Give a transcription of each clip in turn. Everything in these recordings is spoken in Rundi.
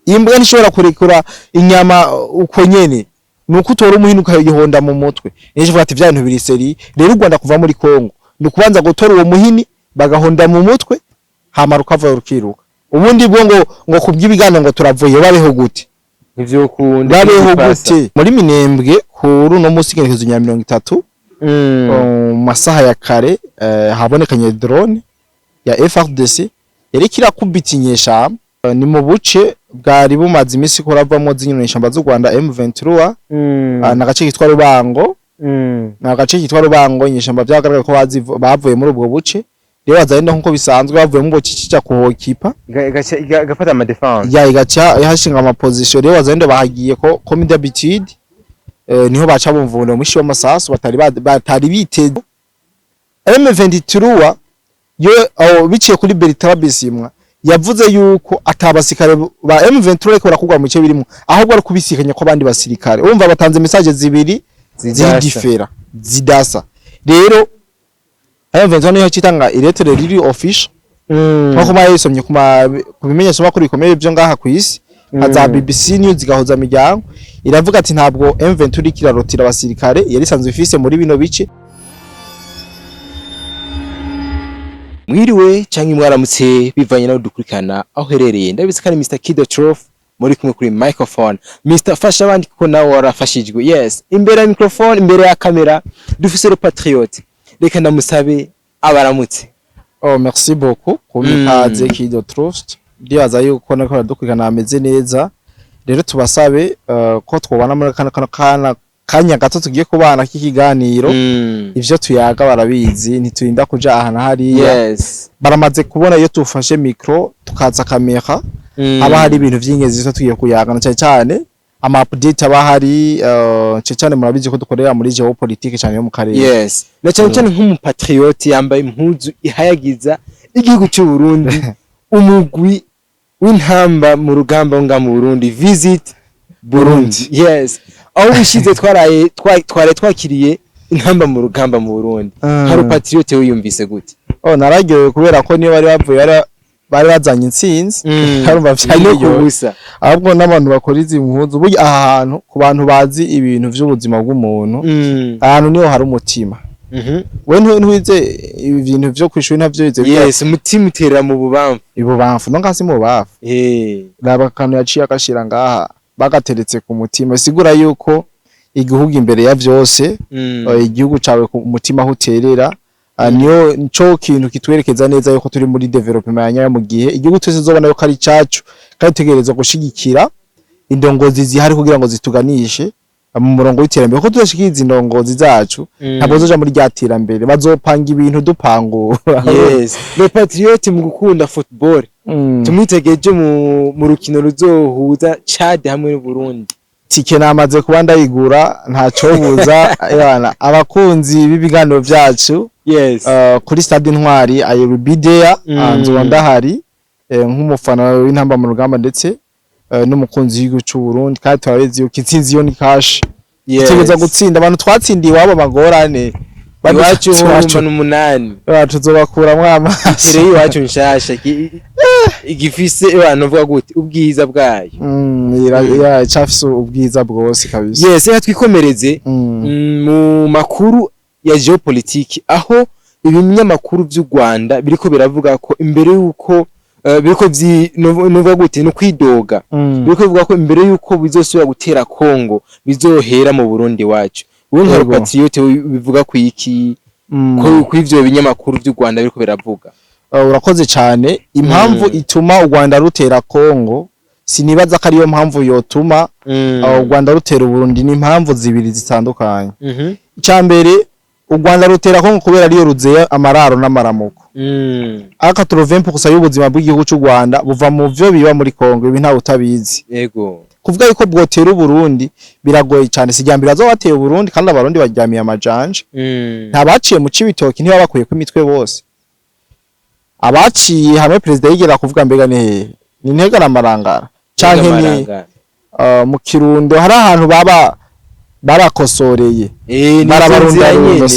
imbwa ntishobora kurekura inyama uko nyene nuko utora umuhini ukayihonda mu mutwe ejo vuga ati vya bintu biri seri rero u Rwanda kuva muri Kongo ni kubanza gutora uwo muhini bagahonda mu mutwe hama rukava rukiruka ubundi bwo ngo kubyibigano ngo turavuye babeho gute ivyo kunda babeho gute muri Minembwe kuri no musi ngerekezo nya 30 masaha ya kare habonekanye drone ya FARDC yari kirakubita inyesha ni mu buce bwari bumaze imisi koravamo zinyonesha z'u Rwanda M23 nagace kitwa Rubango nagace kitwa Rubango inyeshamba byagaragara ko bavuye muri ubwo buce rero bazagenda nkuko bisanzwe bavuye mu boci cica kuhokipa gafata ama defense ya igacha yashinga ama position rero bazagenda bahagiye ko comme d'habitude niho baca bumvuna mushi w'amasasu batari biteze M23 yo biciye kuri Bertrand Bisimwa yavuze yuko atabasikare ba M23 ariko barakugwa mu cyo birimo ahubwo ari kubisikanya ko abandi basirikare urumva batanze message zibiri zidifera zidasa rero M23 niho citanga iretere riri official nko kuma yisomye kubimenyesha makuru bikomeye byo ngaha ku isi haza BBC News gahoza miryango iravuga ati ntabwo M23 kirarotira abasirikare yari sanzwe ifise muri bino bice. Mwiriwe canke mwaramutse bivanye naho dukurikana aho herereye ndabise kandi Mr Kido Trof muri kumwe kuri microphone Mr Fasha abandi kuko nawe warafashijwe yes imbere ya microphone imbere ya kamera dufise le patriote reka ndamusabe abaramutse. Oh merci beaucoup kumikaze Kido Trof ndibaza yuko nako dukurikana ameze neza rero tubasabe ko twobana muri kanya gato tugiye kubana k'ikiganiro ivyo tuyaga barabizi ntiturinda kuja ahana hariya yes baramaze kubona iyo tufashe micro tukaza kamera aba hari ibintu vy'ingezi zo tugiye kuyagana cyane ama update aba hari cyane murabizi ko dukorera muri geopolitique cyane yo mu karere yes na cyane nk'umupatriote yambaye impuzu ihayagiza igihugu cy'u Burundi umugwi w'intamba mu rugamba nga mu Burundi visit Burundi yes aho bishize twaraye twakiriye intamba mu rugamba mu Burundi hari patriote wiyumvise gute? Nararyoye kubera ko niyo bari bavuye bari bazanye intsinzi harumva vyaryoye ahubwo n'abantu bakora izi mpuzu burya ahantu ku bantu bazi ibintu vy'ubuzima bw'umuntu ahantu niho hari umutima we ntuwize ibintu vyo kwishura ntavyo yize yes umutima uterera mu bubamfu ibubamfu no ngasi mu bubafu raba kantu yaciye akashira ngaha bagateretse ku mutima sigura yuko igihugu imbere ya vyose igihugu cawe ku mutima huterera niyo nco kintu kitwerekeza neza yuko turi muri development ya mu gihe igihugu twese zobana yuko ari cacu kandi tegerezwa gushigikira indongozi zihari kugira ngo zituganishe mu murongo w'iterambere ko tudashikiriza indongozi zacu ntabwo zoja muri ryatira-mbere bazopanga ibintu dupangura yes le patriote mu gukunda football tumwitegeje mu rukino ruzohuza Chad hamwe n'u Burundi tike namaze kuba ndayigura ntaco buza yana abakunzi b'ibiganiro byacu yes kuri Stade Intwari I will be there anzo ndahari nk'umufana w'intamba mu rugamba ndetse n'umukunzi w'igihugu cy'u Burundi kandi turabizi yuko intsinzi yo ni cash tegeza gutsinda abantu twatsindiye wabo magorane iwacu 8 tuzobakura mwama tere iwacu nshasha igifise abantu vuga gute ubwiza bwayo ya chafise ubwiza bwose kabisa yes twikomereze mu makuru ya geopolitique aho ibinyamakuru by'u Rwanda biriko biravuga ko imbere yuko biriko nuvuga gute no kwidoga biriko bivuga ko imbere yuko bizosubira gutera Kongo bizohera mu Burundi wacu ubu nka patriote bivuga ku iki ko ivyo binyamakuru by'u Rwanda biriko biravuga. Urakoze cyane impamvu ituma u Rwanda rutera Kongo sinibaza ko ariyo mpamvu yotuma u Rwanda rutera u Burundi ni impamvu zibiri zitandukanye cyambere u Rwanda rutera Kongo kubera ariyo ruzeye amararo n'amaramuko aka 80% y'ubuzima bw'igihugu cy'u Rwanda buva mu vyo biba muri Kongo ibi nta utabizi yego kuvuga yuko bwotera u Burundi biragoye cyane sijyambira zo bateye u Burundi kandi abarundi bajyamiye amajanje ntabaciye mu cibitoki ntiba bakuye ku mitwe bose abaciye hamwe president yigera kuvuga mbega ni ntega namarangara canke ni mu Kirundo hari ahantu barakosoreye barabarunda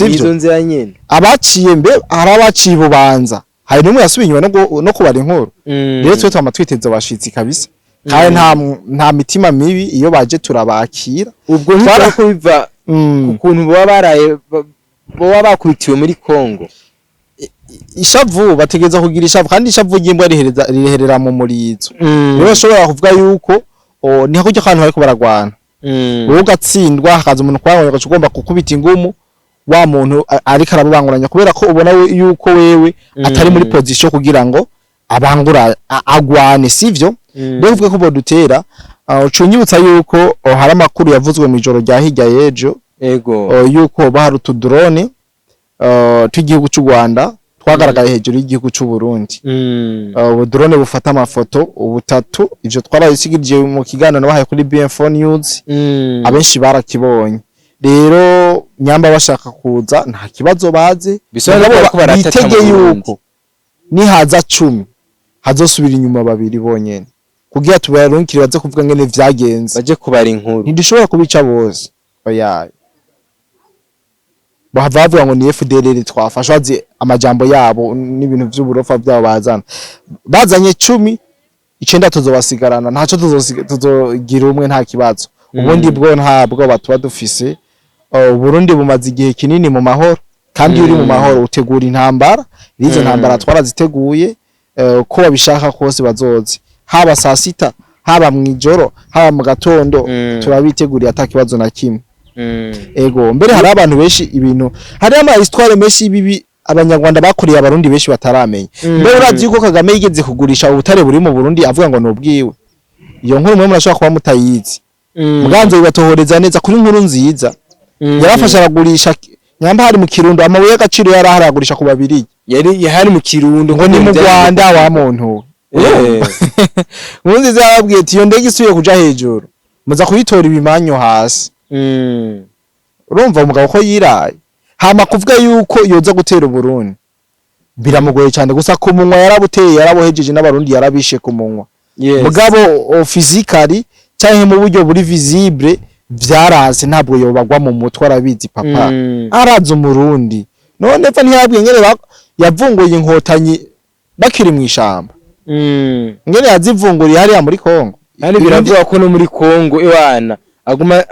izo nzira nyene abaciye mbe hari abaciye Bubanza hari numwe yasubinywe no kubara inkuru rero twe twama twiteze abashitsi kabisa kandi nta mitima mibi iyo baje turabakira. Ubwo ntitwara ko biva ku kuntu baba baraye baba bakubitiwe muri Kongo. Ishavu bategeza kugira ishavu kandi ishavu ry'imbwa riherera mu murizo. Niyo bashobora kuvuga yuko niho kujya kantu bariko baragwana. Wowe ugatsindwa hakaza umuntu kwanganya ugomba gukubita ingumu wa muntu ariko arabanguranya kubera ko ubona yuko wewe atari muri position kugira ngo abangura agwane sivyo. Rero uvuga ko bodutera ucunyibutsa yuko hari amakuru yavuzwe mu ijoro rya hirya yejo yuko bahari utudrone tw'igihugu cy'u Rwanda twagaragaye hejuru y'igihugu cy'u Burundi. Ubu drone bufata amafoto ubutatu ivyo twarayisigirije mu kiganiro nabahaye kuri BM4 News. Abenshi barakibonye. Rero nyamba bashaka kuza nta kibazo baze bitege yuko nihaza 10 hazosubira inyuma babiri bonyene kugira tubarunkire baze kuvuga ngene vyagenze baje kubara inkuru ntidushobora kubica bose. Oya bavuga ngo ni FDLR twafasha azi amajambo yabo n'ibintu by'uburofa byabo bazanye 10 9 tuzobasigarana ntaco tuzogira umwe nta kibazo. Ubundi bwo ntabwo batuba dufise. Burundi bumaze igihe kinini mu mahoro kandi uri mu mahoro utegura intambara. Izo ntambara twaraziteguye ko babishaka kose bazoze haba saa sita haba mwijoro haba mu gatondo turabiteguriye atakibazo na kimwe. Ego mbere hari abantu benshi ibintu hari ama histoire menshi bibi abanyarwanda bakuriye abarundi benshi bataramenya. Mbere urazi yuko Kagame yigeze kugurisha ubutare buri mu Burundi avuga ngo nubwiwe. Iyo nkuru mwe murashobora kuba mutayizi. Muganzo bibatohoreza neza kuri nkuru nziza. Yarafasha aragurisha nyamba hari mu Kirundo amabuye y'agaciro yaraharagurisha ku babiri. Yari mu Kirundo ngo ni mu Rwanda wa muntu. Munzi zarabwiye ati iyo ndege isuye kuja hejuru muza kuyitora ibimanyo hasi. Urumva umugabo ko yiraye hama kuvuga yuko yoza gutera Burundi biramugoye cyane gusa ku munwa yarabuteye yarabohejeje n'abarundi yarabishe ku munwa. Mugabo physically cyane mu buryo buri visible byarase ntabwo yobagwa mu mutwe arabizi papa araza umurundi none pfa ntiyabwiye ngere yavunguye inkotanyi bakiri mu ishamba. Ngere yazivunguriye hariya muri Kongo kandi biravuga ko no muri Kongo ewana aguma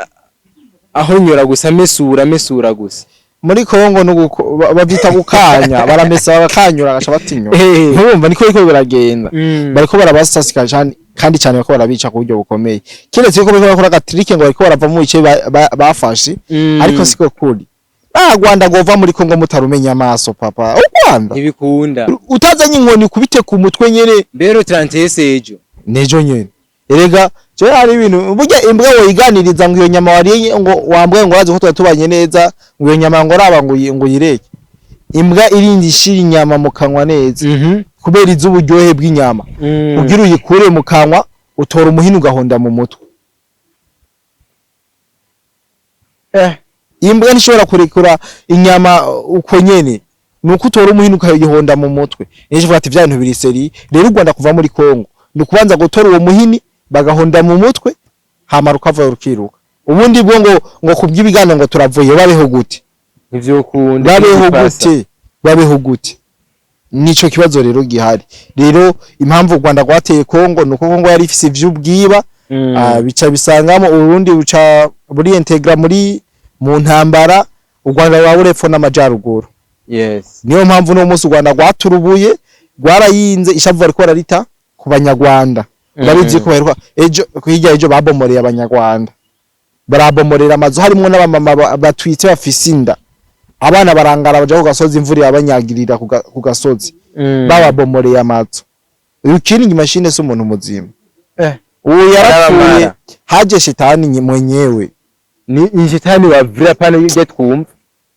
aho nyura gusa mesura gusa muri Kongo nuko bavyita gukanya baramesa bakanyura agaca batinywa. Ntumva niko biragenda bariko barabasasika kandi cyane bako barabica ku buryo bukomeye. Kiretse ko bakora gatrike ngo bariko barava mu bice bafashe ariko siko kuri Rwanda gova muri Kongo mutarumenya amaso papa. U Rwanda ibikunda utazanye inkoni kubite ku mutwe nyene mbero 36 ejo nejo nyene erega cyo hari ibintu burya imbwa woyiganiriza ngo iyo nyama wariye ngo wambwe ngo waje ko tubanye neza ngo iyo nyama ngo raba ngo yireke. Imbwa irindi shiri inyama mu kanwa neza kubera izuburyohe bw'inyama ugira uyikure mu kanwa utora umuhini ugahonda mu mutwe. Imbwa nishobora kurekura inyama uko nyene nuko utora umuhini ukayihonda mu mutwe. Neje vuga ati vya bintu biri seri rero u Rwanda kuva muri Kongo ni kubanza gutora uwo muhini bagahonda mu mutwe hama rukava rukiruka. Ubundi bwo ngo kubyibigana ngo turavuye babeho gute ivyo kunda babeho gute nico kibazo rero gihari. Rero impamvu u Rwanda gwateye Kongo nuko Kongo yari ifise ivy'ubwiba bica bisangamo Urundi buca buri integra muri mu ntambara u Rwanda rwaburepfo n'amajaruguru. Niyo mpamvu no munsi u Rwanda gwaturubuye gwarayinze ishavu ariko bararita ku banyarwanda. Babizi ko baheruka ejo babomoreye abanyarwanda barabomorera amazu harimo n'abamama batwitse bafise inda abana barangara baje ku gasozi imvura yabanyagirira ku gasozi babomoreye amazu. Ukiri mashine so umuntu muzima uwo yarapfuye haje shetani mwenyewe ni shetani wa vira pane yige twumva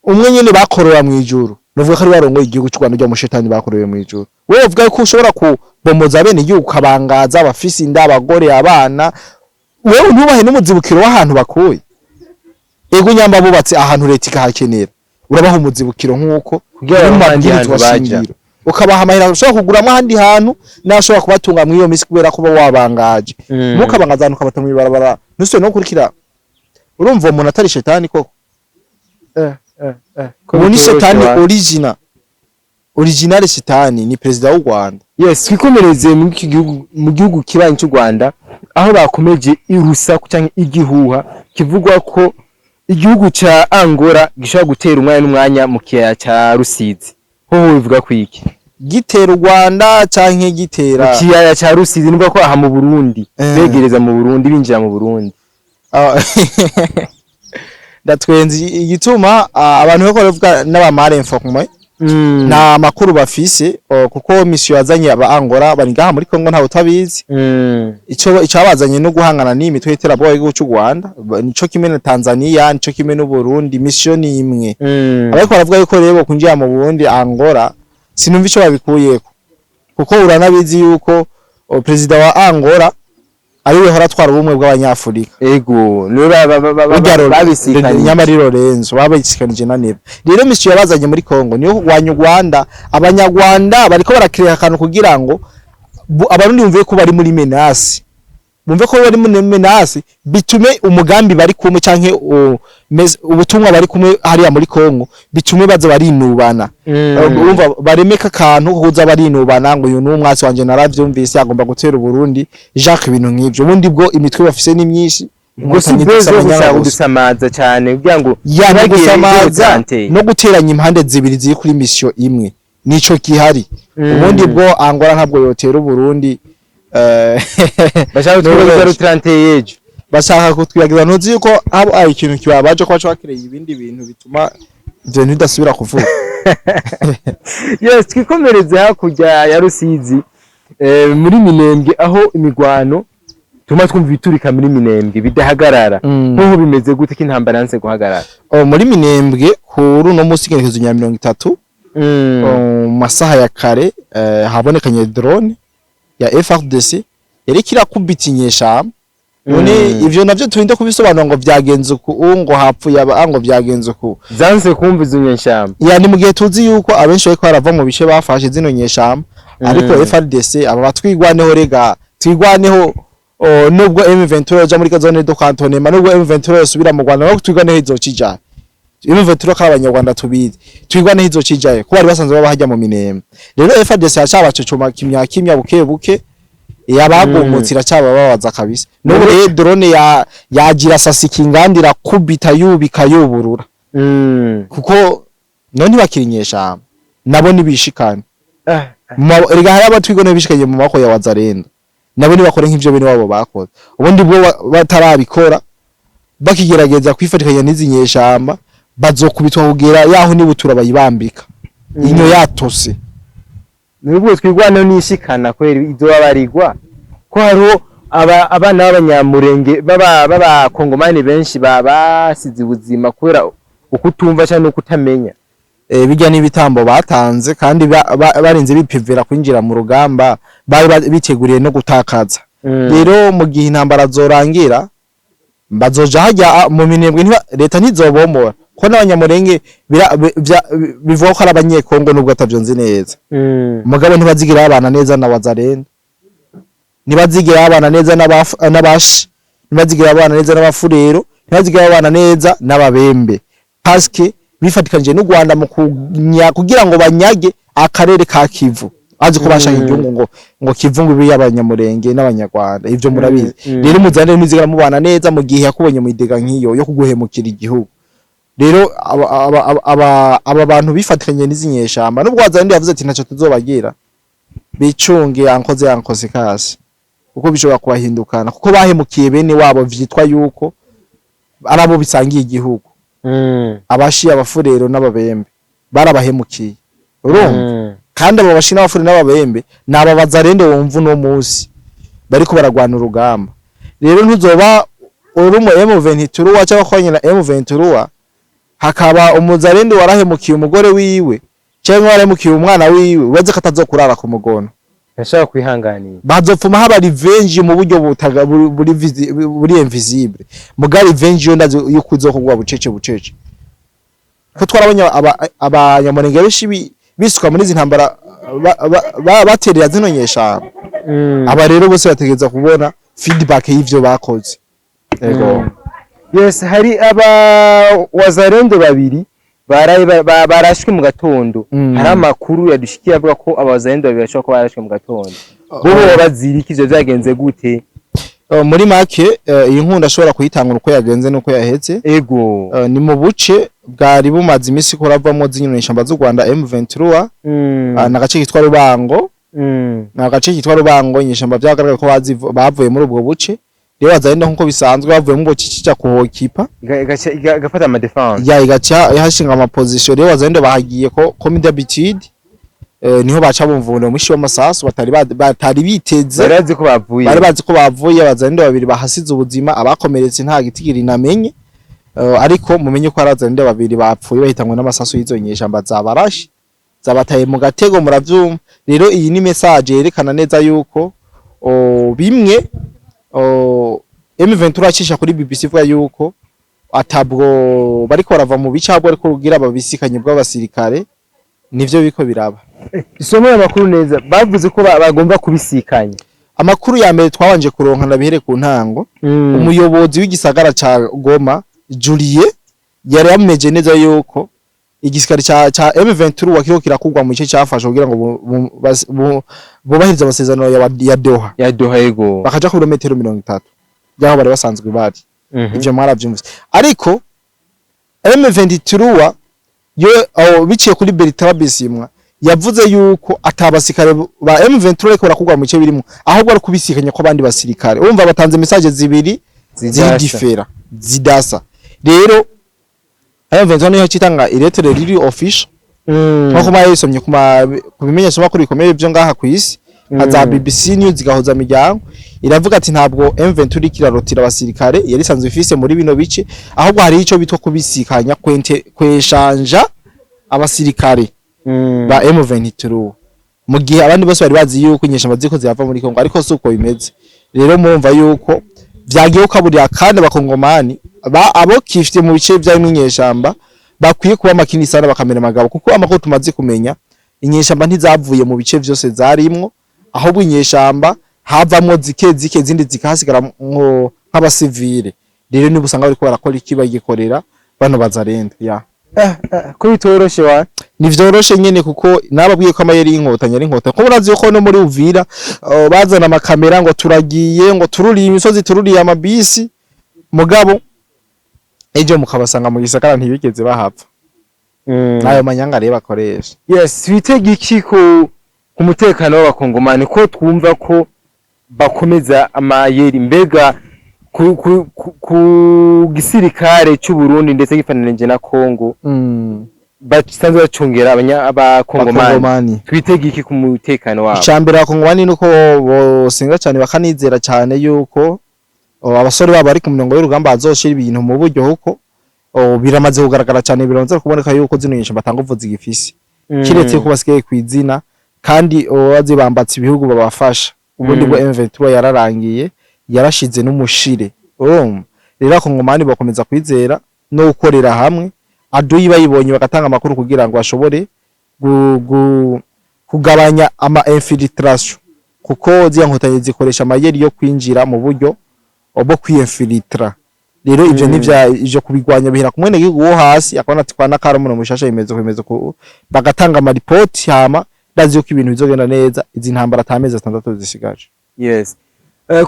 umwe nyene bakorora mu ijuru nuvuga ko ari warongo igihugu cy'u Rwanda ryo mu shetani bakoreye mu ijuru. Wewe uvuga ko ushobora kubomoza bene igihugu kabangaza abafisi inda abagore abana wewe ntubahe n'umuzibukiro w'ahantu bakuye. Ego nyamba bubatse ahantu leta ikahakenera urabaho umuzibukiro nk'uko kugira ngo baje ukabaha amahera ushobora kuguramo ahandi hantu nashobora kubatunga mu iyo misi kubera ko wabangaje mukabangazana ukabata mu ibarabara nuse no kurikira. Urumva umuntu atari shetani koko ubu ni shetani original shetani ni president w'u Rwanda. Twikomereze mu gihugu kibanyi cy'u Rwanda aho bakomeje irusaku cyangwa igihuha kivugwa ko igihugu ca Angola gishobora gutera umwanya n'umwanya mu kiyaya ca Rusizi. Ho bivuga kwiki? Gitera u Rwanda canke gitera Kiyaya ca Rusizi nubwo ko aha mu Burundi begereza mu Burundi binjira mu Burundi. Ndatwenzi igituma abantu bako bavuga n'abamare informé nta makuru bafise kuko mission yazanye aba Angola bari ngaha muri Kongo nta utabizi ico abazanye no guhangana n'imitwe y'iterabwoba y'igihugu cy'u Rwanda nico kimwe na Tanzania nico kimwe n'u Burundi mission imwe ariko baravuga yuko rero kunjira mu Burundi Angola sinumva ico babikuyeko kuko uranabizi yuko president wa Angola ariwe horatwara ubumwe bw'abanyafurika ego babisikanye nyamari Lorenzo babisikanije na nebe rero mission yabazanye muri Kongo niyo kugwanya u Rwanda abanyarwanda bariko barakireka akantu kugira ngo abarundi bumve ko bari muri menace bumve ko bari muri menace bitume umugambi bari kumwe canke ubutumwa bari kumwe hariya muri Kongo bitume baza barinubana urumva baremeka akantu kuza barinubana ngo uyu n'umwasi wanje naravyumvise agomba gutera Burundi Jacques ibintu nk'ivyo ubundi bwo imitwe bafise ni myinshi gusa gusamaza cyane kugira ngo gusamaza no guteranya impande zibiri ziri kuri mission imwe nico kihari ubundi bwo Angola ntabwo yotera Burundi bashaka kutwibagiza 30 yejo bashaka kutwibagiza ntuzi yuko abo ari ikintu kibabaje ko bacakireye ibindi bintu bituma ivyo ntidasubira kuvuga. Yes, twikomereze hakurya ya Rusizi muri Minembwe aho imigwano tuma twumva biturika muri Minembwe bidahagarara nko bimeze gute ko intambara yanse guhagarara muri Minembwe kuri no musi ngerekezo nya 30 masaha ya kare habonekanye drone ya FARDC yari kirakubita inyeshamba none ivyo navyo turinda kubisobanura ngo vyagenze ku ngo hapfuye ngo vyagenze ku zanse kumva izo nyeshamba yani mu gihe tuzi yuko abenshi bariko barava mu bice bafashe zino nyeshamba ariko FARDC aba batwigwaneho rega twigwaneho nubwo M23 ja muri zone do cantonnement nubwo M23 subira mu Rwanda no twigwaneho izocija M23 k'abanyarwanda tubizi twigwaneho izocija ko bari basanzwe baba hajya mu Minembwe rero FARDC yacabacocoma kimya buke buke yabagumutira cyaba babaza kabisa no drone yagira sasiki ngandira kubita yubika yuburura kuko none bakirinyesha nabo nibishikana erega hari abatwigone bishikaye mu mako ya Wazarenda nabo nibakore nk'ivyo bene wabo bakoze ubundi bwo batarabikora bakigerageza kwifatikanya n'izinyeshamba bazokubitwa kugera yaho nibutura bayibambika inyo yatose nubwo twigwana nishikana kweri izo babarigwa ko haro abana b'abanyamurenge baba kongomani benshi basize ubuzima kubera ukutumva cyane ukutamenya bijya n'ibitambo batanze kandi barinze bipivera kwinjira mu rugamba bari biteguriye no gutakaza rero mu gihe intambara zorangira bazoja hajya mu Minembwe leta ntizobomora ko n'abanyamurenge bivuga ko ari abanyekongo nubwo atavyonze neza mugabo ntibazigira abana neza na Wazarenda ntibazigira abana neza n'abashi ntibazigira abana neza n'abafurero ntibazigira abana neza n'ababembe paske bifatikanije n'u Rwanda mu kugira ngo banyage akarere ka Kivu azi ko bashaka igihugu ngo Kivu bibi y'abanyamurenge n'abanyarwanda ivyo murabizi rero muzane n'izigara mubana neza mu gihe yakubonye mu idega nk'iyo yo kuguhemukira igihugu rero aba bantu bifatikanye n'izinyeshamba nubwo Wazarenda yavuze ati ntaco tuzobagira bicunge yankoze kasi uko bishobora kubahindukana kuko bahemukiye bene wabo vyitwa yuko arabo bisangiye igihugu abashi abafurero n'ababembe barabahemukiye urumva kandi abo bashi n'abafurero n'ababembe naba Wazarenda wumva no musi bariko baragwana urugamba rero ntuzoba urumo M23 wacha kwanyira M23 hakaba umuzarende warahemukiye umugore wiwe cyangwa warahemukiye umwana wiwe waze katazokurara ku mugono yashaka kwihanganira bazopfuma haba revenge mu buryo butaga buri invisible muga revenge yo ndazo yukuzokugwa bucece ko twarabonye abanyamurenge beshi bisuka muri izi ntambara baterera zino nyesha aba rero bose bategeza kubona feedback y'ivyo bakoze ego yes hari Wazarenda babiri barashwe mu gatondo hari amakuru yadushikiye avuga ko Wazarenda babiri bashobora kuba barashwe mu gatondo bo bazirika ivyo byagenze gute muri make iyi nkunda ashobora kuyitanga uko yagenze nuko yahetse. Ego. Ni mu buce bwari bumaze imisi kuravamo zinyoneshamba z'u Rwanda M23 na gace kitwa Rubango. Na gace kitwa Rubango inyeshamba byagaragara ko bavuye muri ubwo buce. Rero bazagenda nkuko bisanzwe bavuye mu boci cya kuhokipa gafata ama defense ya igacha yahashinga ama position. Rero bazagenda bahagiye ko comme d'habitude niho baca bumvuna mushi w'amasasu batari biteze, bari bazi ko bavuye bazagenda babiri bahasize ubuzima, abakomeretse nta gitigiri namenye, ariko mumenye ko arazagenda babiri bapfuye bahitanywe n'amasasu y'izonyeshamba zabarashi zabataye mu gatego muravyumva. Rero iyi ni message yerekana neza yuko bimwe M23 acisha kuri BBC ivuga yuko atabwo bariko barava mu bicago ariko rugira ababisikanye bw'abasirikare nivyo biko biraba. Isomo y'amakuru neza bavuze ko bagomba kubisikanya. Amakuru ya mbere twabanje kuronka nabihere ku ntango, umuyobozi w'igisagara ca Goma Julie yari yameje neza yuko igisikari cha M23 wakiro kirakugwa mu gice cyafashe kugira ngo bubahiriza amasezerano ya Doha. Ya Doha yego. Bakaja ku kilometero 30. Byaho bari basanzwe bari. Ivyo mwaravyumvise. Ariko M23 yo biciye kuri Bertrand Bisimwa yavuze yuko atabasikare ba M23 ariko barakugwa mu gice birimo, ahubwo ari kubisikanya ko abandi basirikare. Urumva batanze message zibiri zidifera zidasa. Rero M23 niho kitanga iretere riri official nko bayisomye ku bimenyesha makuru bikomeye byo ngaha ku isi za BBC News gahoza miryango iravuga ati ntabwo M23 kirarotira abasirikare yari sanzwe ifise muri bino bice, ahubwo hari ico bitwa kubisikanya kweshanja abasirikare ba M23 mu gihe abandi bose bari bazi yuko inyeshamba ziko ziyava muri Kongo, ariko suko bimeze. Rero murumva yuko vyagiye ukaburira kandi bakongomani abo kifite mu bice bya inyeshamba bakwiye kuba makini sana bakamera magabo, kuko amakuru tumaze kumenya inyeshamba ntizavuye mu bice byose zarimwo, ahubwo inyeshamba havamwo zike zindi zikahasigara nk'abasivile. Rero ni busanga bari ko barakora ikibagikorera bano bazarenda ya ko bitoroshe wa nivyoroshe nyene, kuko nababwiye ko amayeri y'inkotanya ari inkota. Ko murazi ko no muri Uvira bazana amakamera ngo turagiye ngo tururiye imisozi tururiye amabisi, mugabo ejo mukabasanga mu gisagara ntibigeze bahapfa. Nayo manyanga reba bakoresha. Yes, twitege iki ku mutekano w'abakongomani ko twumva ko bakomeza amayeri mbega ku gisirikare cy'u Burundi ndetse gifananije na Kongo basanzwe bacungera abakongomani. Twitege iki ku mutekano wabo? Icambere abakongomani nuko bosenga cyane bakanizera cyane yuko abasore babo ari ku mirongo y'urugamba azoshira ibintu mu buryo huko biramaze kugaragara cyane, bironze kuboneka yuko zino nyinshi batanga uvuzi gifisi kiretse ko basigaye kwizina kandi bazibambatse ibihugu babafasha. Ubundi bwo M23 yararangiye yarashize n'umushire. Rero akongomani bakomeza kwizera no gukorera hamwe, aduyi bayibonye bagatanga amakuru kugira ngo bashobore kugabanya ama infiltration, kuko ziyankotanye zikoresha amayeri yo kwinjira mu buryo obo kwiyefilitra. Rero ivyo ivyo kubigwanya bihera kumwene gihugu wo hasi akabona ati kwana karo muno mushasha imeze ko bagatanga ama report hama ndazi yuko ibintu bizogenda neza, izi ntambara tameze 6 zisigaje. Yes.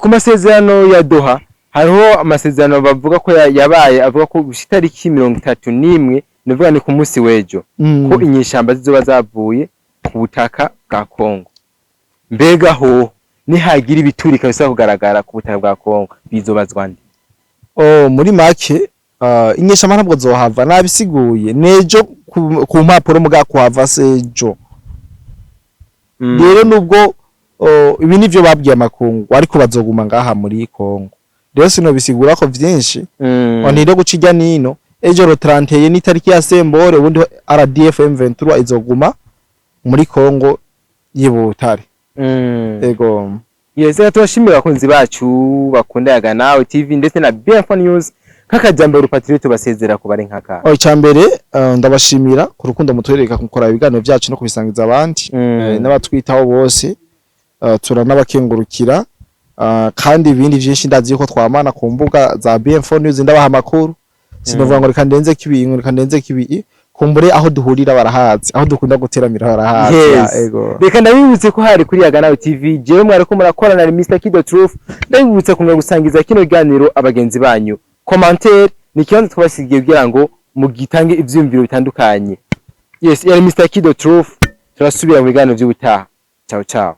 Ku masezerano ya Doha hariho amasezerano bavuga ko yabaye avuga ko gushitari 31 nivuga ni ku munsi wejo ko inyeshamba zizoba zavuye ku butaka bwa Kongo. Mbega ho nihagira ibiturika bisa kugaragara ku butaka bwa Kongo bizobazwa ndi? Muri make inyeshamba ntabwo zohava nabisiguye nejo ku mpapuro muga kuhava sejo. Rero nubwo ibi nivyo babwiye amakungu ariko bazoguma ngaha muri Kongo. Rero sino bisigura ko vyinshi onire gucijya nino ejo ro 31 ni tariki ya Sembore, ubundi RDF M23 izoguma muri Kongo y'Ibutare. Ego. Yes, turashimira abakunzi bacu bakunda Yaga Nawe TV ndetse na BF News kakajambo rupatriete basezera ku bari nkaka. Icambere ndabashimira ku rukundo mutwereka gukora ibiganiro byacu no kubisangiza abandi n'abatwitaho bose, turanabakengurukira kandi ibindi byinshi ndazi yuko twamana ku mbuga za BF News ndabaha amakuru. Sinovuga ngo reka ndenze kibi kumbure aho duhurira barahazi, aho dukunda guteramira barahazi. Yes. Ego. Reka ndabibutse ko hari kuri Yaganawe TV jewe mwariko murakorana na Mr. Kido Truth, ndabibutse kumwe gusangiza kino ganiro abagenzi banyu. Commentaire ni kibanza twabasigiye kugira ngo mugitange ivyumviro bitandukanye. Yes, yari Mr. Kido Truth, turasubira mu biganiro by'ubutaha. Ciao ciao.